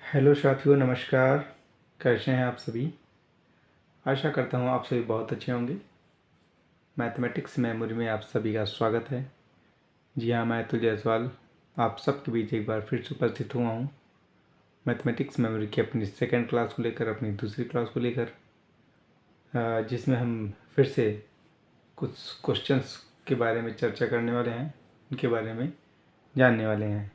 Hello साथियों, नमस्कार। कैसे हैं आप सभी? आशा करता हूँ आप सभी बहुत अच्छे होंगे। मैथमेटिक्स मेमोरी में आप सभी का स्वागत है। जी हाँ, मैं अतुल जायसवाल आप सबके बीच एक बार फिर से उपस्थित हुआ हूँ मैथमेटिक्स मेमोरी की अपनी सेकंड क्लास को लेकर, अपनी दूसरी क्लास को लेकर, जिसमें हम फिर से कुछ क्वेश्चंस के बारे में चर्चा करने वाले हैं, उनके बारे में जानने वाले हैं।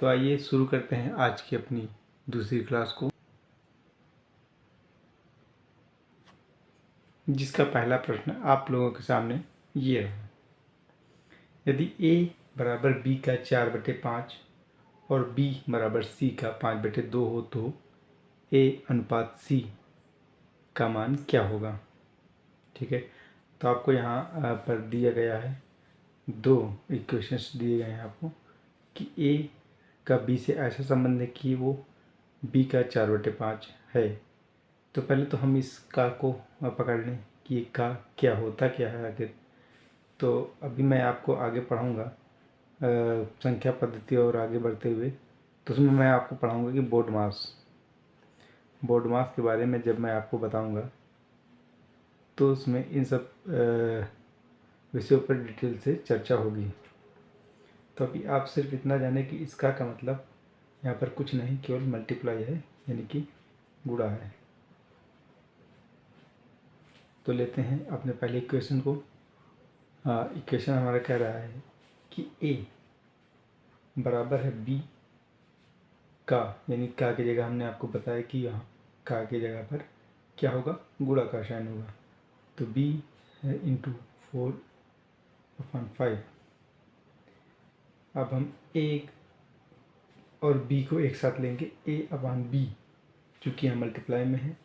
तो आइए शुरू करते हैं आज की अपनी दूसरी क्लास को, जिसका पहला प्रश्न आप लोगों के सामने ये रहा। यदि a बराबर b का 4/5 और b बराबर c का 5/2 हो तो a अनुपात c का मान क्या होगा? ठीक है, तो आपको यहाँ पर दिया गया है दो इक्वेशंस दिए गए हैं आपको कि a का b से ऐसा संबंध है कि वो b का 4/5 है। तो पहले तो हम इस का को पकड़ लें कि ये का क्या होता क्या है आखिर। तो अभी मैं आपको आगे पढ़ाऊँगा संख्या पद्धति और आगे बढ़ते हुए, तो उसमें मैं आपको पढ़ाऊँगा कि बोर्ड मास के बारे में जब मैं आपको बताऊँगा तो उसमें इन सब विषयों पर डिटेल से चर्चा होगी। तो अभी आप सिर्फ इतना जानें कि इसका का मतलब यहाँ पर कुछ नहीं, केवल मल्टीप्लाई है, यानी कि गुणा है। तो लेते हैं अपने पहले इक्वेशन को। इक्वेशन हमारा कह रहा है कि a बराबर है b का, यानी का की जगह हमने आपको बताया कि यहाँ का की जगह पर क्या होगा, गुणा का साइन होगा। तो b है इंटू 4/5। अब हम a और b को एक साथ लेंगे, a/b, चूँकि यहाँ मल्टीप्लाई में है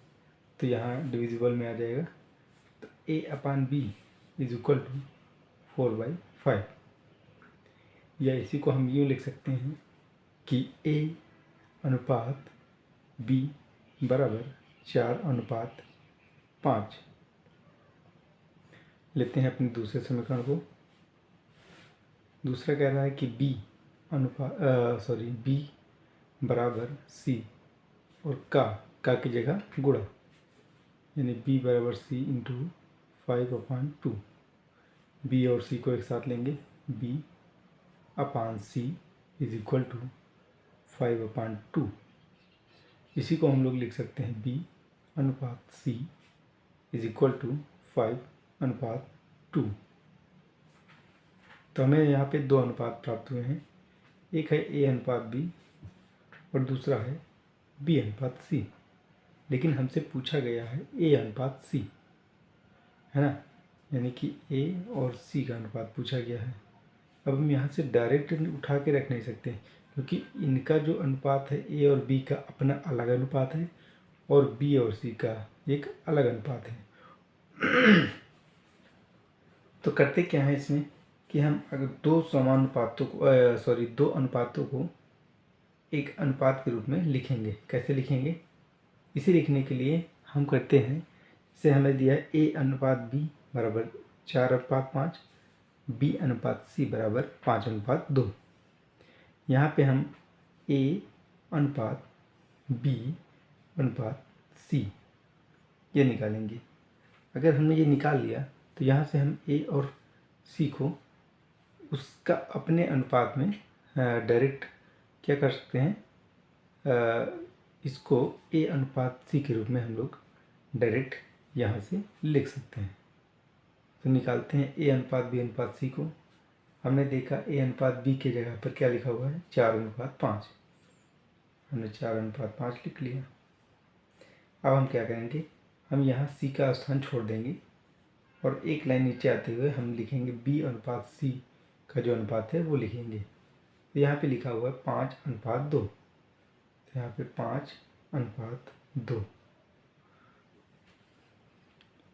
तो यहाँ डिविजिबल में आ जाएगा। तो a/b इज इक्वल टू 4/5, या इसी को हम यूँ लिख सकते हैं कि a अनुपात b बराबर 4/5। लेते हैं अपने दूसरे समीकरण को। दूसरा कह रहा है कि b बराबर c और का की जगह गुणा, यानी b बराबर c इंटू 5/2। b और c को एक साथ लेंगे, b/c इज इक्वल टू 5/2। इसी को हम लोग लिख सकते हैं b अनुपात c इज इक्वल टू 5/2। तो हमें यहाँ पे दो अनुपात प्राप्त हुए हैं, एक है a अनुपात b और दूसरा है b अनुपात c। लेकिन हमसे पूछा गया है a अनुपात c, है ना, यानी कि a और c का अनुपात पूछा गया है। अब हम यहाँ से डायरेक्ट उठा के रख नहीं सकते, क्योंकि इनका जो अनुपात है a और b का अपना अलग अनुपात है और b और c का एक अलग अनुपात है। तो करते क्या है इसमें कि हम अगर दो अनुपातों को एक अनुपात के रूप में लिखेंगे। कैसे लिखेंगे? इसे लिखने के लिए हम करते हैं, इसे हमें दिया है a अनुपात b बराबर 4/5, b अनुपात c बराबर 5/2। यहाँ पे हम a अनुपात b अनुपात c ये निकालेंगे। अगर हमने ये निकाल लिया तो यहाँ से हम a और c को उसका अपने अनुपात में डायरेक्ट क्या कर सकते हैं, इसको a अनुपात c के रूप में हम लोग डायरेक्ट यहाँ से लिख सकते हैं। तो निकालते हैं a अनुपात b अनुपात c को। हमने देखा a अनुपात b की जगह पर क्या लिखा हुआ है, 4/5। हमने 4/5 लिख लिया। अब हम क्या करेंगे, हम यहाँ c का स्थान छोड़ देंगे और एक लाइन नीचे आते हुए हम लिखेंगे b अनुपात c का जो अनुपात है वो लिखेंगे। तो यहाँ पे लिखा हुआ है 5/2। तो यहाँ पे 5/2।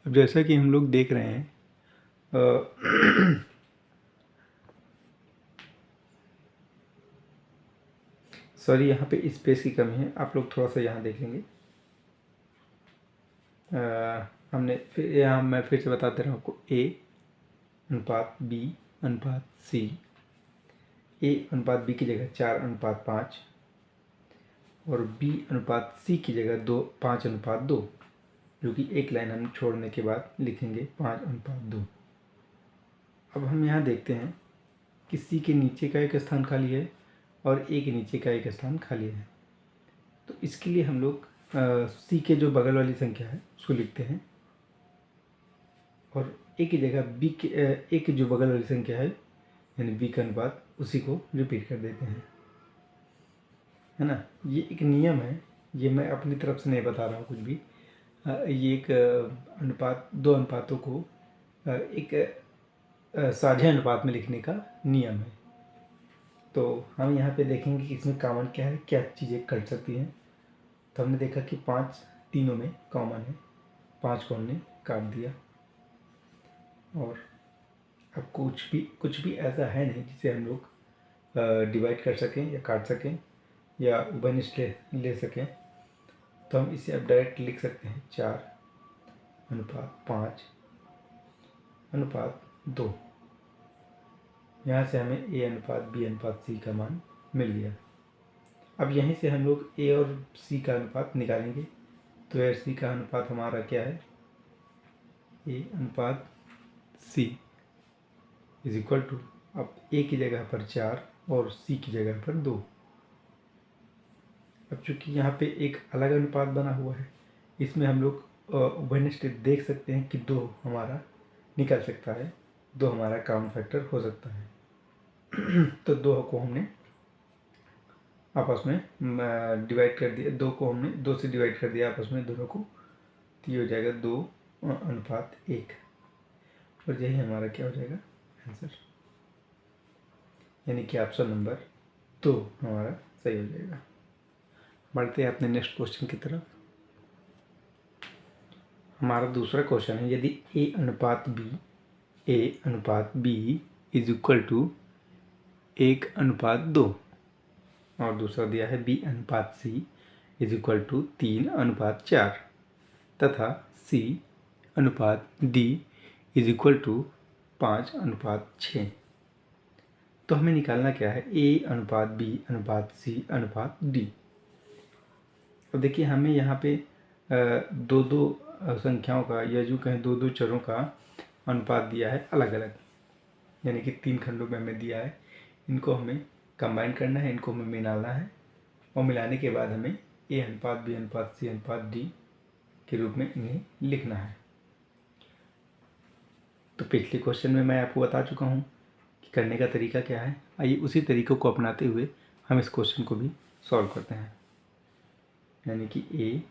अब जैसा कि हम लोग देख रहे हैं सॉरी, यहाँ पे स्पेस की कमी है, आप लोग थोड़ा सा यहाँ देख लेंगे। हमने फिर यहाँ मैं फिर से बताते रहा आपको, a अनुपात b अनुपात c, a अनुपात b की जगह 4/5, और b अनुपात c की जगह 5:2, जो कि एक लाइन हम छोड़ने के बाद लिखेंगे 5:2। अब हम यहाँ देखते हैं कि c के नीचे का एक स्थान खाली है और a के नीचे का एक स्थान खाली है। तो इसके लिए हम लोग c के जो बगल वाली संख्या है उसको लिखते हैं और a की जगह a की जो बगल वाली संख्या है यानी b का अनुपात उसी को रिपीट कर देते हैं, है ना। ये एक नियम है, ये मैं अपनी तरफ से नहीं बता रहा हूँ कुछ भी। ये एक दो अनुपातों को एक साझे अनुपात में लिखने का नियम है। तो हम यहाँ पे देखेंगे कि इसमें कॉमन क्या है, क्या चीज़ें कट सकती हैं। तो हमने देखा कि 5 तीनों में कॉमन है, 5 को हमने काट दिया। और अब कुछ भी ऐसा है नहीं जिसे हम लोग डिवाइड कर सकें या काट सकें या उभयनिष्ठ ले सकें। तो हम इसे अब डायरेक्ट लिख सकते हैं 4:5:2। यहाँ से हमें a अनुपात b अनुपात c का मान मिल गया। अब यहीं से हम लोग a और c का अनुपात निकालेंगे। तो a और c का अनुपात हमारा क्या है, a अनुपात c इज इक्वल टू, अब a की जगह पर 4 और c की जगह पर 2। अब चूँकि यहाँ पे एक अलग अनुपात बना हुआ है, इसमें हम लोग उभयनिष्ठ देख सकते हैं कि 2 हमारा निकल सकता है, 2 हमारा कॉमन फैक्टर हो सकता है। तो 2 को हमने आपस में डिवाइड कर दिया, 2 को हमने 2 से डिवाइड कर दिया आपस में दोनों को, तो ये हो जाएगा 2:1। और यही हमारा क्या हो जाएगा आंसर, यानी कि ऑप्शन नंबर 2 हमारा सही हो जाएगा। बढ़ते हैं अपने नेक्स्ट क्वेश्चन की तरफ। हमारा दूसरा क्वेश्चन है, यदि a अनुपात b इज इक्वल टू 1:2 और दूसरा दिया है b अनुपात c इज इक्वल टू 3:4 तथा c अनुपात d इज इक्वल टू 5:6। तो हमें निकालना क्या है, a अनुपात b अनुपात c अनुपात d। अब देखिए हमें यहाँ पे दो संख्याओं का या जो कहें दो चरों का अनुपात दिया है अलग अलग, यानी कि 3 खंडों में हमें दिया है। इनको हमें कंबाइन करना है, इनको हमें मिलाना है और मिलाने के बाद हमें a अनुपात b अनुपात c अनुपात d के रूप में इन्हें लिखना है। तो पिछले क्वेश्चन में मैं आपको बता चुका हूँ कि करने का तरीका क्या है। आइए उसी तरीक़ों को अपनाते हुए हम इस क्वेश्चन को भी सॉल्व करते हैं। यानी कि a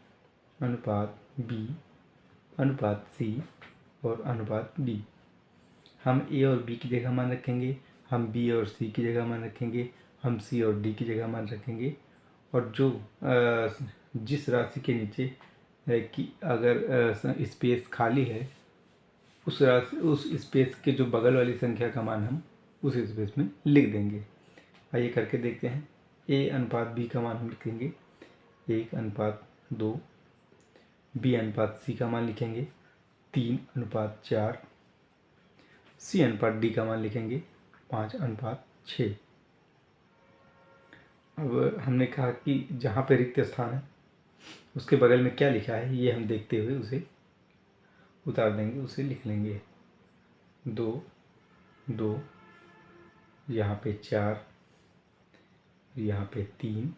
अनुपात b अनुपात c और अनुपात d। हम a और b की जगह मान रखेंगे, हम b और c की जगह मान रखेंगे, हम c और d की जगह मान रखेंगे। और जो जिस राशि के नीचे कि अगर स्पेस खाली है उस स्पेस के जो बगल वाली संख्या का मान हम उस स्पेस में लिख देंगे। आइए करके देखते हैं। a अनुपात b का मान हम लिखेंगे 1:2, b अनुपात c का मान लिखेंगे 3:4, c अनुपात d का मान लिखेंगे 5:6। अब हमने कहा कि जहाँ पे रिक्त स्थान है उसके बगल में क्या लिखा है ये हम देखते हुए उसे उतार देंगे, उसे लिख लेंगे। 2, 2, यहाँ पे 4, यहाँ पे 3,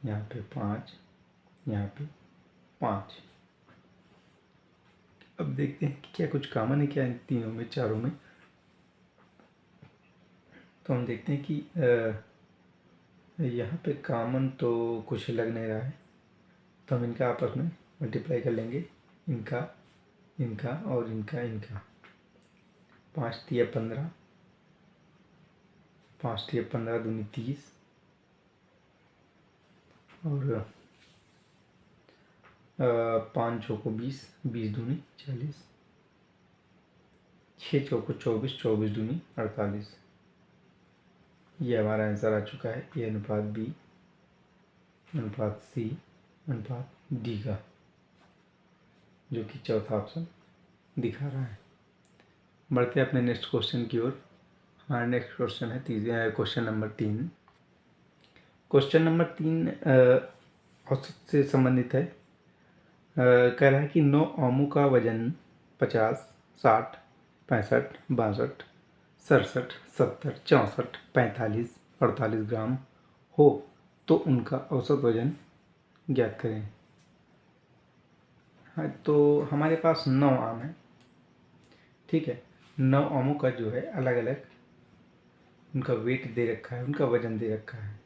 यहाँ पे 5, यहाँ पे 5। अब देखते हैं कि क्या कुछ कॉमन है क्या इन तीनों में, चारों में। तो हम देखते हैं कि यहाँ पे कॉमन तो कुछ लग नहीं रहा है, तो हम इनका आपस में मल्टीप्लाई कर लेंगे, इनका इनका और इनका इनका। 5 तिया 15, 5 तिया 15 दूनी 30 और 5 चौको 20, 20 दूनी 40, 6 चौको 24, 24 दूनी 48। ये हमारा आंसर आ चुका है a अनुपात b अनुपात c अनुपात d का, जो कि चौथा ऑप्शन दिखा रहा है। बढ़ते हैं अपने नेक्स्ट क्वेश्चन की ओर। हमारा नेक्स्ट क्वेश्चन है क्वेश्चन नंबर 3। क्वेश्चन नंबर 3 औसत से संबंधित है। कह रहा है कि 9 आमों का वजन 50, 60, 65, 62, 67, 70, 64, 45, 48 ग्राम हो तो उनका औसत वजन ज्ञात करें। हाँ, तो हमारे पास 9 आम है, ठीक है। 9 आमों का जो है अलग अलग उनका वेट दे रखा है, उनका वजन दे रखा है।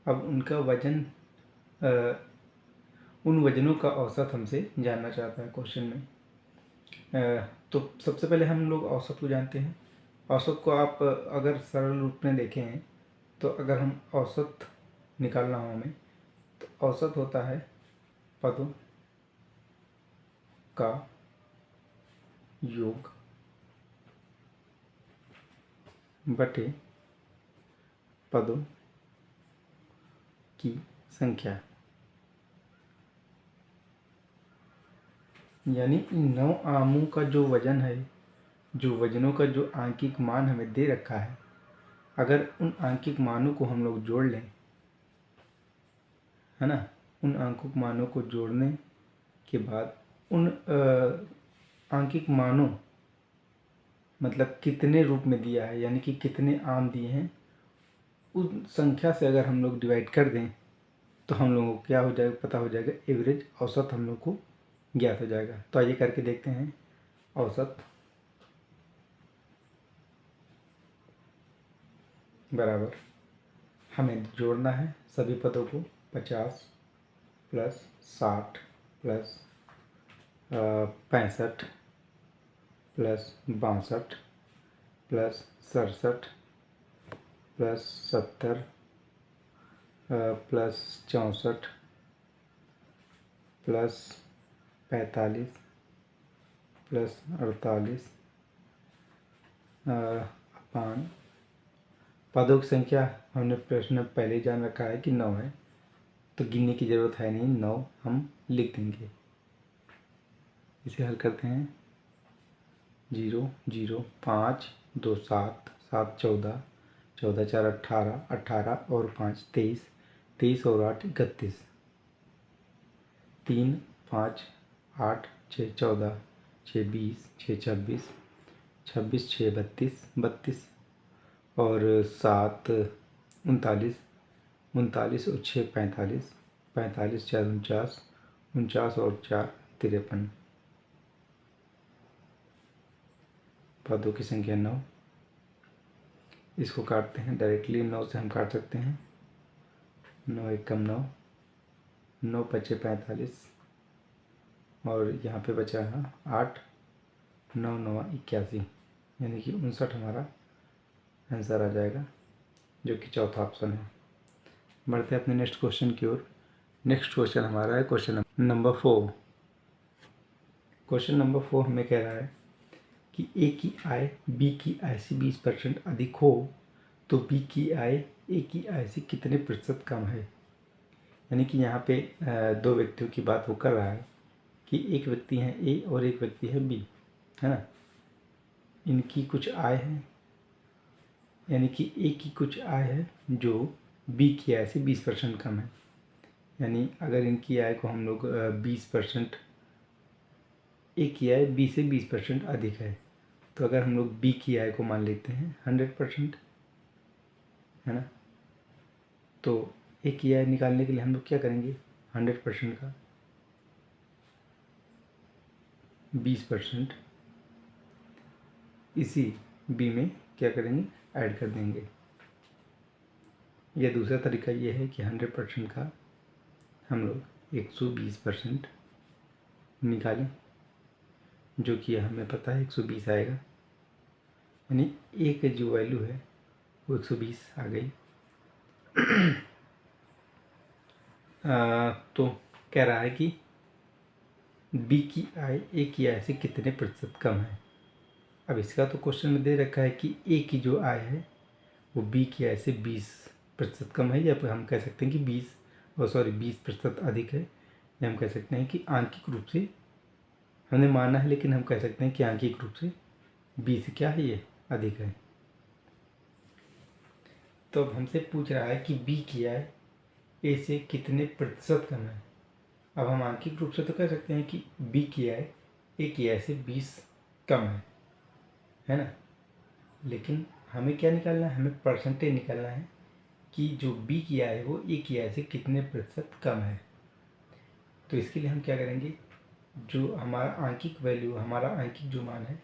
अब उनका वजन उन वजनों का औसत हमसे जानना चाहता है क्वेश्चन में। तो सबसे पहले हम लोग औसत को जानते हैं। औसत को आप अगर सरल रूप में देखें तो अगर हम औसत निकालना हो हमें तो औसत होता है पदों का योग बटे पदों की संख्या। यानी इन 9 आमों का जो वजन है, जो वजनों का जो आंकिक मान हमें दे रखा है, अगर उन आंकिक मानों को हम लोग जोड़ लें, है ना, उन आंकिक मानों को जोड़ने के बाद उन आंकिक मानों मतलब कितने रूप में दिया है, यानी कि कितने आम दिए हैं, उन संख्या से अगर हम लोग डिवाइड कर दें तो हम लोगों को क्या हो जाएगा, पता हो जाएगा, एवरेज औसत हम लोग को ज्ञात हो जाएगा। तो आइए करके देखते हैं। औसत बराबर हमें जोड़ना है सभी पदों को, 50 plus 60 plus 65 plus 62 plus 67 plus 70 plus 64 plus 45 plus 48 अपान पदों की संख्या हमने प्रश्न में पहले ही जान रखा है कि 9 है, तो गिनने की ज़रूरत है नहीं, 9 हम लिख देंगे। इसे हल करते हैं। 0 0 5 2 7 7 14 14 4 18 18 और 5 23 23 और 8 31 3 5 8 6 14 6 20 6 26 26 6 32 32 और 7 39 39 और 6 45 45 4 49 49 और 4 53। पदों की संख्या 9। इसको काटते हैं डायरेक्टली, 9 से हम काट सकते हैं। 9 एकम 9, 9 पचे 45 और यहाँ पे बचा है 8, 9 9 81, यानी कि 59 हमारा आंसर आ जाएगा, जो कि चौथा ऑप्शन है। बढ़ते हैं अपने नेक्स्ट क्वेश्चन की ओर। नेक्स्ट क्वेश्चन हमारा है क्वेश्चन नंबर 4। क्वेश्चन नंबर 4 हमें कह रहा है कि ए की आय बी की आय से 20% अधिक हो तो बी की आय ए की आय से कितने प्रतिशत कम है। यानी कि यहाँ पे दो व्यक्तियों की बात वो कर रहा है कि एक व्यक्ति है ए और एक व्यक्ति है बी, है ना। इनकी कुछ आय है, यानी कि ए की कुछ आय है जो बी की आय से 20% कम है। यानी अगर इनकी आय को हम लोग 20%, ए की आय बी से 20% अधिक है, तो अगर हम लोग बी की आय को मान लेते हैं 100%, है ना। तो ए की आय निकालने के लिए हम लोग क्या करेंगे, 100% का 20% इसी बी में क्या करेंगे, ऐड कर देंगे। यह दूसरा तरीका ये है कि 100% का हम लोग 120% निकालें, जो कि हमें पता है 120 आएगा। यानी ए की जो वैल्यू है वो 120 आ गई। तो कह रहा है कि बी की आय ए की आय से कितने प्रतिशत कम है। अब इसका तो क्वेश्चन में दे रखा है कि ए की जो आय है वो बी की आय से 20% कम है, या फिर हम कह सकते हैं कि 20% अधिक है, या हम कह सकते हैं कि आंकिक रूप से हमने माना है, लेकिन हम कह सकते हैं कि आंकिक रूप से 20 क्या है, ये अधिक है। तो अब हमसे पूछ रहा है कि बी किया है ए से कितने प्रतिशत कम है। अब हम आंशिक रूप से तो कह सकते हैं कि बी किया है ए किया है से 20 कम है ना। लेकिन हमें क्या निकालना है, हमें परसेंटेज निकालना है कि जो बी किया है वो ए किया है से कितने प्रतिशत कम है। तो इसके लिए हम क्या करेंगे, जो हमारा आंशिक वैल्यू, हमारा आंशिक जो मान है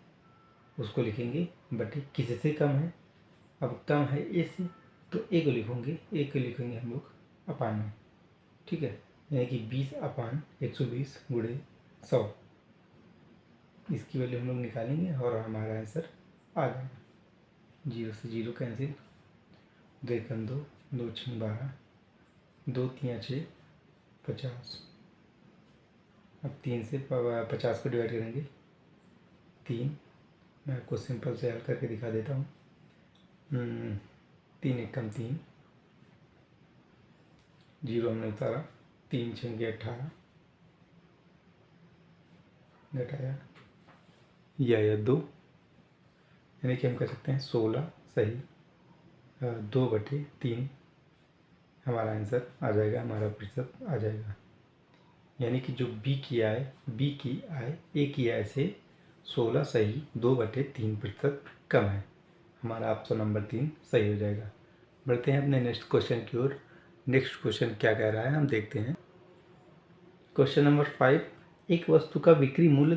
उसको लिखेंगे बटे किससे कम है। अब कम है ए से, तो ए को लिखेंगे हम लोग अपान में, ठीक है। यानी कि 20/120 गुणे 100, इसकी वैल्यू हम लोग निकालेंगे और हमारा आंसर आ जाएगा। 0 से 0 कैंसिल, 2 एकम 2, 2 छंग 12, 2 तियाँ 6, 50। अब 3 से 50 को डिवाइड करेंगे 3, मैं आपको सिंपल से हल करके दिखा देता हूँ। 3 एकम 3, 0 हमने उतारा, 3 छंगे 18, घटाया या 2, यानी कि हम कह सकते हैं 16 सही 2/3 हमारा आंसर आ जाएगा, हमारा प्रतिशत आ जाएगा। यानी कि जो बी किया है, बी की आय ए की आय से 16 सही 2/3% कम है। हमारा ऑप्शन नंबर 3 सही हो जाएगा। बढ़ते हैं अपने नेक्स्ट क्वेश्चन की ओर। नेक्स्ट क्वेश्चन क्या कह रहा है हम देखते हैं। क्वेश्चन नंबर 5, एक वस्तु का बिक्री मूल्य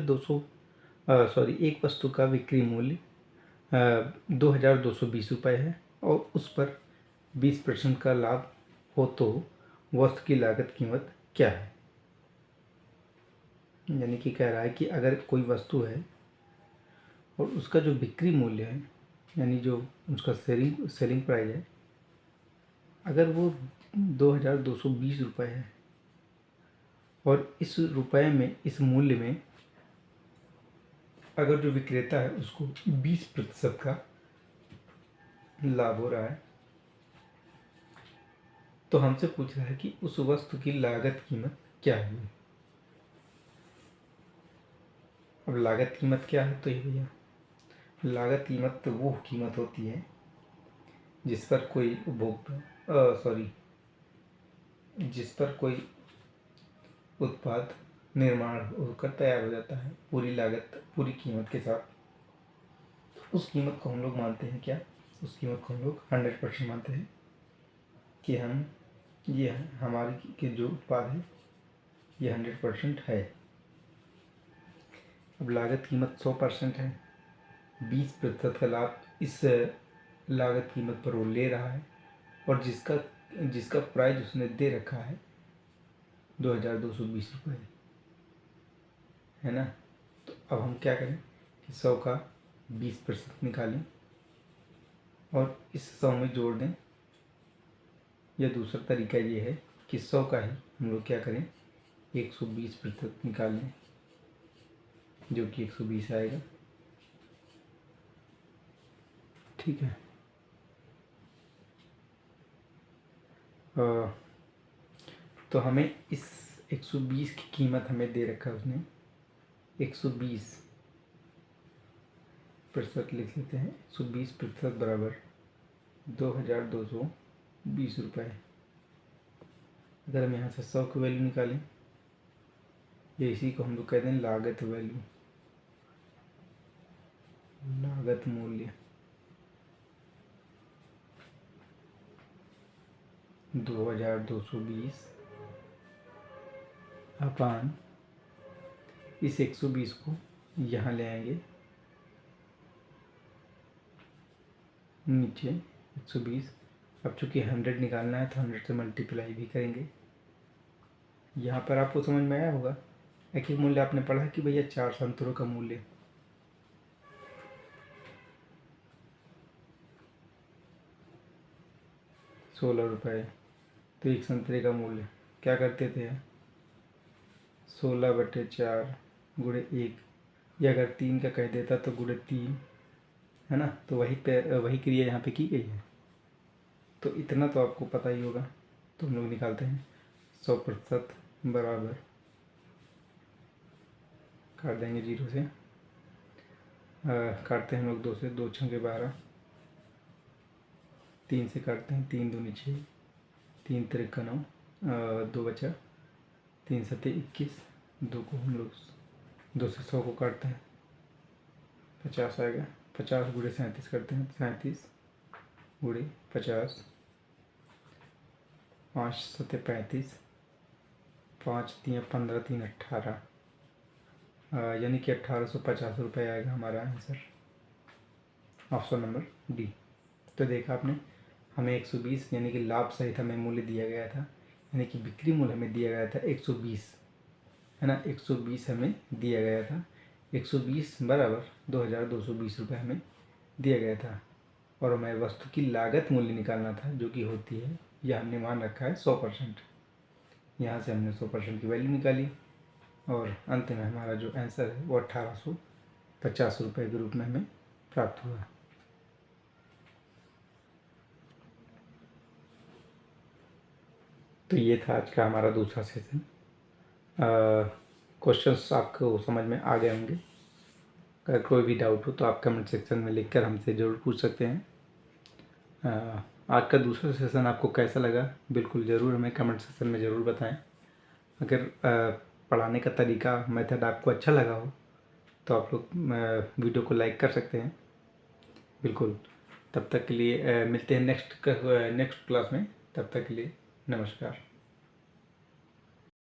एक वस्तु का बिक्री मूल्य 2220 रुपये है और उस पर 20% का लाभ हो तो वस्तु की लागत कीमत क्या है। यानी कि कह रहा है कि अगर कोई वस्तु है और उसका जो बिक्री मूल्य है, यानी जो उसका सेलिंग प्राइस है, अगर वो 2220 रुपये है और इस रुपये में, इस मूल्य में अगर जो विक्रेता है उसको 20% का लाभ हो रहा है, तो हमसे पूछ रहा है कि उस वस्तु की लागत कीमत क्या है। अब लागत कीमत क्या है, तो ये भैया लागत कीमत तो वो कीमत होती है जिस पर कोई जिस पर कोई उत्पाद निर्माण होकर तैयार हो जाता है पूरी लागत, पूरी कीमत के साथ। उस कीमत को हम लोग मानते हैं क्या, उस कीमत को हम लोग 100% मानते हैं कि ये हमारी के जो उत्पाद है ये 100% है। अब लागत कीमत 100% है, 20% का लाभ इस लागत कीमत पर वो ले रहा है और जिसका प्राइस उसने दे रखा है 2220 रुपये, है ना। तो अब हम क्या करें कि 100 का 20% निकालें और इस 100 में जोड़ दें। या दूसरा तरीका ये है कि 100 का ही हम लोग क्या करें 120% निकालें, जो कि 120 आएगा, ठीक है। तो हमें इस 120 की कीमत हमें दे रखा है उसने, 120% लिख लेते हैं। 120% बराबर 2220 रुपये। अगर हम यहाँ से 100 की वैल्यू निकालें, या इसी को हम लोग कहते हैं लागत वैल्यू, लागत मूल्य 2220 अपान इस 120 को यहाँ ले आएंगे नीचे 120। अब चूँकि 100 निकालना है तो 100 से मल्टीप्लाई भी करेंगे। यहाँ पर आपको समझ में आया होगा, एक ही मूल्य आपने पढ़ा कि भैया 4 संतरों का मूल्य 16 रुपये, तो एक संतरे का मूल्य क्या करते थे 16/4 गुणे 1, या अगर 3 का कह देता तो गुणे 3, है ना। तो वही क्रिया यहाँ पे की गई है। तो इतना तो आपको पता ही होगा। तो हम लोग निकालते हैं 100% बराबर, काट देंगे 0 से, काटते हैं हम लोग 2 से, 2 छंगे 12, 3 से काटते हैं, 3 दूनी 6, 3 तिरका 9, 2 बचा, 3 सत्ते 21, 2 को हम लोग 2 से 100 को काटते हैं, 50 आएगा। 50 गुणे 37 करते हैं, 37 गुणे 50, 5 सत्ते 35, 5 3 15, 3 18, यानी कि 1850 रुपये आएगा हमारा आंसर, ऑप्शन नंबर डी। तो देखा आपने, हमें 120 यानी कि लाभ सहित हमें मूल्य दिया गया था, यानी कि बिक्री मूल्य हमें दिया गया था 120, है ना, 120 हमें दिया गया था। 120 बराबर 2220 रुपये हमें दिया गया था, और हमें वस्तु की लागत मूल्य निकालना था, जो कि होती है, यह हमने मान रखा है 100%। यहाँ से हमने 100% की वैल्यू निकाली, और अंत में हमारा जो आंसर है वो 1850 रुपये के रूप में हमें प्राप्त हुआ। तो ये था आज का हमारा दूसरा सेशन। क्वेश्चंस आपको समझ में आ गए होंगे। अगर कोई भी डाउट हो तो आप कमेंट सेक्शन में लिखकर हमसे ज़रूर पूछ सकते हैं। आज का दूसरा सेशन आपको कैसा लगा, बिल्कुल ज़रूर हमें कमेंट सेक्शन में ज़रूर बताएं। अगर पढ़ाने का तरीका, मेथड आपको अच्छा लगा हो तो आप लोग वीडियो को लाइक कर सकते हैं, बिल्कुल। तब तक के लिए मिलते हैं नेक्स्ट क्लास में। तब तक के लिए नमस्कार।